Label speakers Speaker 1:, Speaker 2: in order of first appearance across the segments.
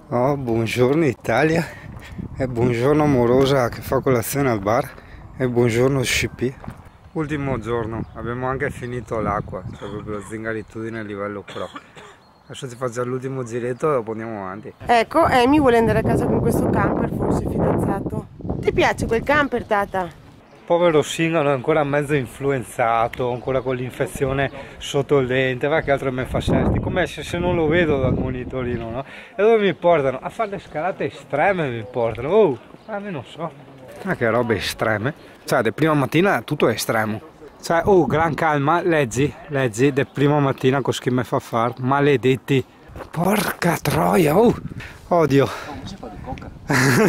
Speaker 1: Oh, buongiorno Italia e buongiorno amorosa che fa colazione al bar e buongiorno SCP. Ultimo giorno, abbiamo anche finito l'acqua, cioè proprio zingaritudine a livello pro. Adesso ti faccio l'ultimo giretto e dopo andiamo avanti.
Speaker 2: Ecco, Amy vuole andare a casa con questo camper, forse fidanzato. Ti piace quel camper, tata?
Speaker 1: Povero Singolo è ancora mezzo influenzato, ancora con l'infezione sotto il dente, va che altro me fa sesti, come se non lo vedo dal monitorino, no? E dove mi portano? A fare le scalate estreme mi portano, io non so. Ma che robe estreme? Cioè, di prima mattina tutto è estremo. Cioè, oh, gran calma, leggi, di prima mattina con chi mi fa far, maledetti. Porca troia, oh, odio.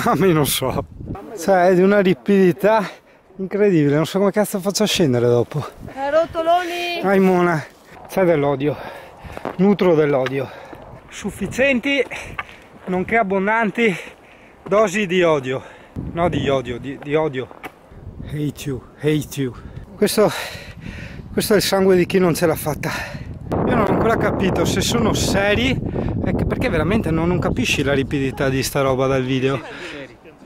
Speaker 1: A me non so. Cioè, è di una ripidità incredibile, non so come cazzo faccio a scendere dopo.
Speaker 2: Rotoloni!
Speaker 1: Ai mona, c'è dell'odio, nutro dell'odio. Sufficienti, nonché abbondanti dosi di odio. No di odio, di odio. Hate you, hate you. Questo è il sangue di chi non ce l'ha fatta. Io non ho ancora capito se sono seri, perché veramente non capisci la ripidità di sta roba dal video.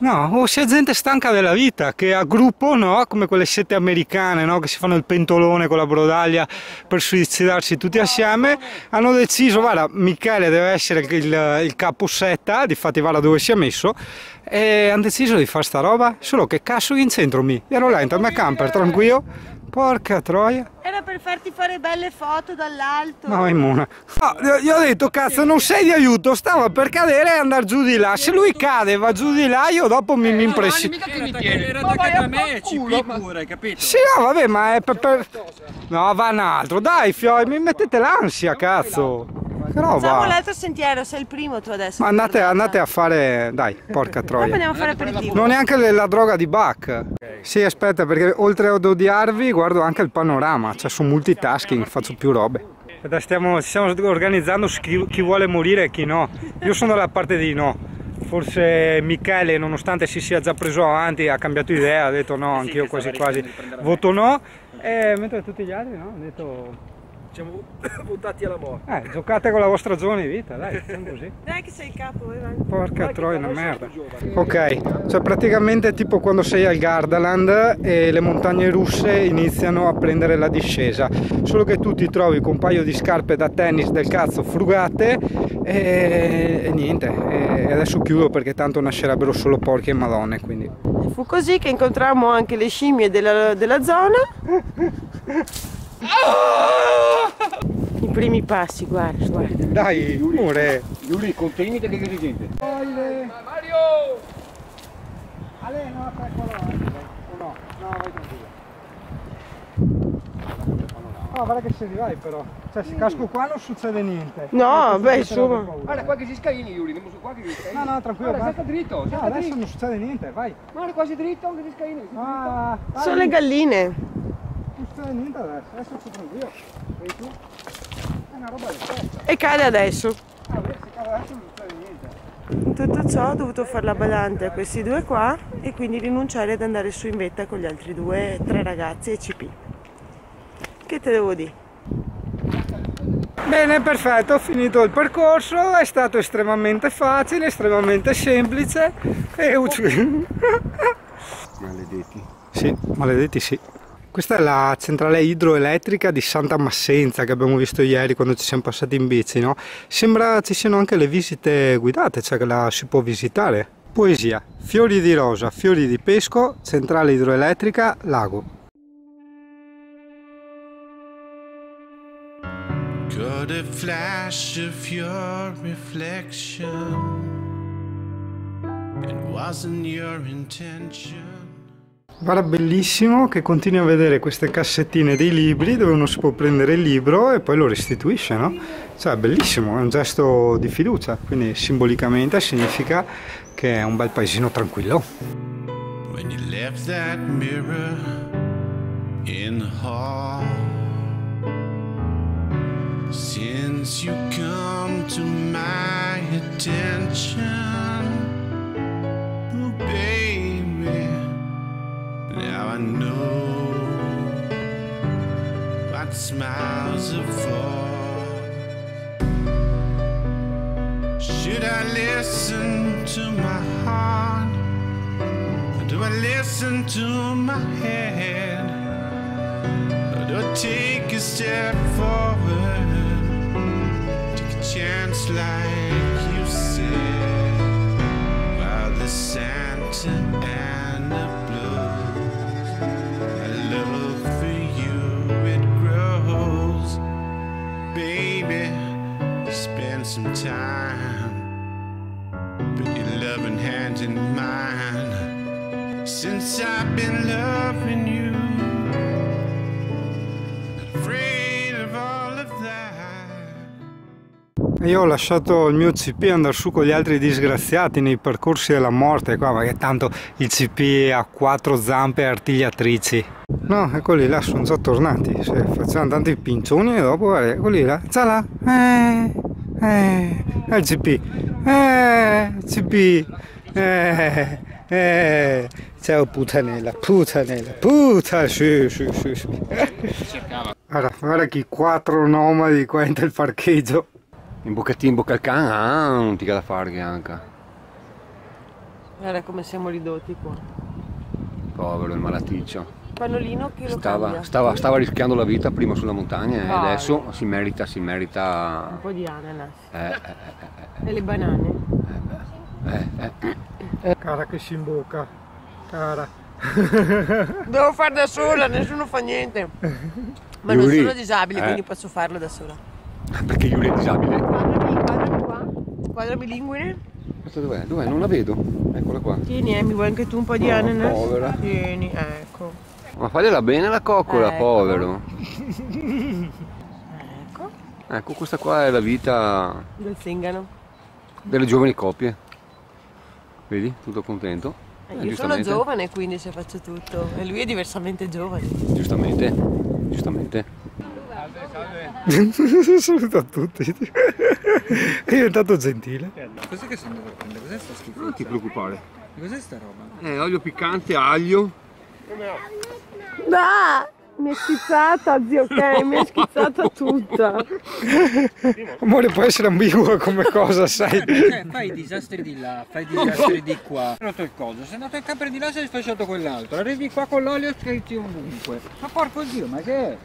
Speaker 1: No, o c'è gente stanca della vita che a gruppo, no, come quelle sette americane, no, che si fanno il pentolone con la brodaglia per suicidarsi tutti assieme, hanno deciso, guarda, Michele deve essere il caposetta, difatti guarda dove si è messo, e hanno deciso di fare sta roba, solo che cazzo in centro ero lento, al mio camper, tranquillo. Porca troia.
Speaker 2: Era per farti fare belle foto dall'alto.
Speaker 1: No, immuna. No, gli ho detto, cazzo, non sei di aiuto, stava per cadere e andare giù di là. Se lui cade e va giù di là, io dopo mi impressiono.
Speaker 3: No, mica che mi tieni. Era attaccato a me, CP pure, capito?
Speaker 1: Sì, no, vabbè, ma è per... No, va un altro. Dai, fioi, mi mettete l'ansia, cazzo. Che roba.
Speaker 2: Facciamo l'altro sentiero, sei il primo tu adesso.
Speaker 1: Ma andate a fare... Dai, porca troia.
Speaker 2: Dopo andiamo a fare aperitivo.
Speaker 1: Non neanche la droga di Bach. Sì, aspetta, perché oltre ad odiarvi guardo anche il panorama, cioè su multitasking, faccio più robe. Ci stiamo organizzando chi vuole morire e chi no. Io sono dalla parte di no. Forse Michele, nonostante si sia già preso avanti, ha cambiato idea, ha detto no, anch'io quasi quasi voto no. E mentre tutti gli altri no, hanno detto...
Speaker 3: Siamo votati alla morte.
Speaker 1: Giocate con la vostra giorni di vita, dai, siamo così.
Speaker 2: Dai che sei il capo, vai.
Speaker 1: Porca troia, una merda. Ok, cioè praticamente tipo quando sei al Gardaland e le montagne russe iniziano a prendere la discesa, solo che tu ti trovi con un paio di scarpe da tennis del cazzo frugate e niente, e adesso chiudo perché tanto nascerebbero solo porchi e madonne, quindi.
Speaker 2: Fu così che incontrammo anche le scimmie della zona. I primi passi, guarda.
Speaker 1: Dai, amore.
Speaker 3: Yuri, conteniti che è gente.
Speaker 1: Mario! Ale, no, aspetta, no, vai tranquillo. No, guarda che se ne vai però. Cioè, se casco qua non succede niente.
Speaker 2: No, beh, insomma.
Speaker 3: Guarda qua che si scaini, Yuri, andiamo su qua che si scaini.
Speaker 1: No, tranquillo.
Speaker 3: Guarda, sta dritto,
Speaker 1: no, adesso non succede niente, vai.
Speaker 3: Guarda quasi dritto che si scaini.
Speaker 2: Sono le galline.
Speaker 1: Non succede niente adesso sto tranquillo. Vedi tu? È una roba di testa.
Speaker 2: E cade adesso.
Speaker 1: Ah, vedi, se cade adesso non succede niente.
Speaker 2: In tutto ciò ho dovuto fare la badante a questi due qua e quindi rinunciare ad andare su in vetta con gli altri tre ragazzi e CP. Che te devo dire?
Speaker 1: Bene, perfetto, ho finito il percorso, è stato estremamente facile, estremamente semplice e
Speaker 3: Maledetti.
Speaker 1: Sì, maledetti sì. Questa è la centrale idroelettrica di Santa Massenza che abbiamo visto ieri quando ci siamo passati in bici, no? Sembra ci siano anche le visite guidate, cioè che la si può visitare. Poesia, fiori di rosa, fiori di pesco, centrale idroelettrica, lago.
Speaker 4: Got a flash of your reflection. It wasn't your intention.
Speaker 1: Guarda, bellissimo che continui a vedere queste cassettine dei libri dove uno si può prendere il libro e poi lo restituisce, no? Cioè, bellissimo, è un gesto di fiducia, quindi simbolicamente significa che è un bel paesino tranquillo.
Speaker 4: When you left that mirror in the hall, since you come to my attention, oh baby, now I know what smiles are for. Should I listen to my heart? Or do I listen to my head? Or do I take a step forward? Take a chance like you said. While the Santa and the blues, I love for you, it grows. Baby, spend some time, put your loving hand in mine. Since I've been loving you, not afraid of all of that.
Speaker 1: Io ho lasciato il mio CP andare su con gli altri disgraziati nei percorsi della morte qua, perché tanto il CP ha 4 zampe artigliatrici. No, e quelli là sono già tornati, facevano tanti pincioni e dopo guarda, quelli là, zala, il CP, CP, ciao putanella, sì. Guarda che 4 nomadi qua in del parcheggio.
Speaker 3: In bocca al can, non ti da fare anche.
Speaker 2: Guarda come siamo ridotti qua.
Speaker 3: Povero il malaticcio.
Speaker 2: Pannolino che lo cambia.
Speaker 3: Stava rischiando la vita prima sulla montagna e
Speaker 2: Vai.
Speaker 3: adesso si merita
Speaker 2: Un po' di ananas. E le banane.
Speaker 1: Cara che si imbocca, cara.
Speaker 2: Devo fare da sola, nessuno fa niente. Ma non
Speaker 3: Yuri,
Speaker 2: sono disabile, quindi posso farlo da sola.
Speaker 3: Perché Yuri è disabile?
Speaker 2: Quadrami qua. Quadra bilinguine.
Speaker 3: Questa dov'è? Dov'è? Non la vedo. Eccola qua.
Speaker 2: Tieni, mi vuoi anche tu un po' di ananas?
Speaker 3: Povera.
Speaker 2: Tieni, ecco.
Speaker 3: Ma fagliela bene la coccola,
Speaker 2: Ecco.
Speaker 3: povero.
Speaker 2: Ecco.
Speaker 3: Ecco, questa qua è la vita
Speaker 2: Del zingano.
Speaker 3: delle giovani coppie. Vedi? Tutto contento.
Speaker 2: Io sono
Speaker 3: Giustamente.
Speaker 2: giovane, quindi se faccio tutto. E lui è diversamente giovane.
Speaker 3: Giustamente.
Speaker 1: Saluta a tutti. È diventato gentile.
Speaker 5: Cos'è che sono dovuto prendere? Cos'è sta schifo?
Speaker 3: Non ti preoccupare.
Speaker 5: Cos'è sta roba?
Speaker 3: Olio piccante, aglio.
Speaker 2: Ah! Mi è schizzata, zio Ken, mi è schizzata tutta.
Speaker 1: Amore può essere ambigua come cosa, sai.
Speaker 5: Cioè, fai i disastri di là, fai i disastri di qua. Hai rotto il coso, sei andato in camper di là, sei sfasciato quell'altro. Arrivi qua con l'olio e scritti ovunque. Ma porco Dio, ma che è?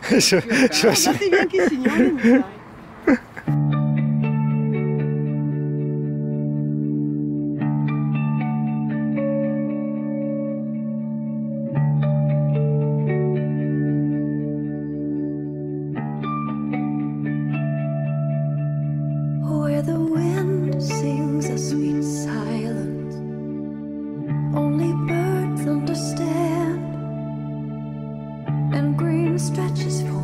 Speaker 2: Datevi anche i signori, mi sa.
Speaker 6: Where the wind sings a sweet silence, only birds understand, and green stretches for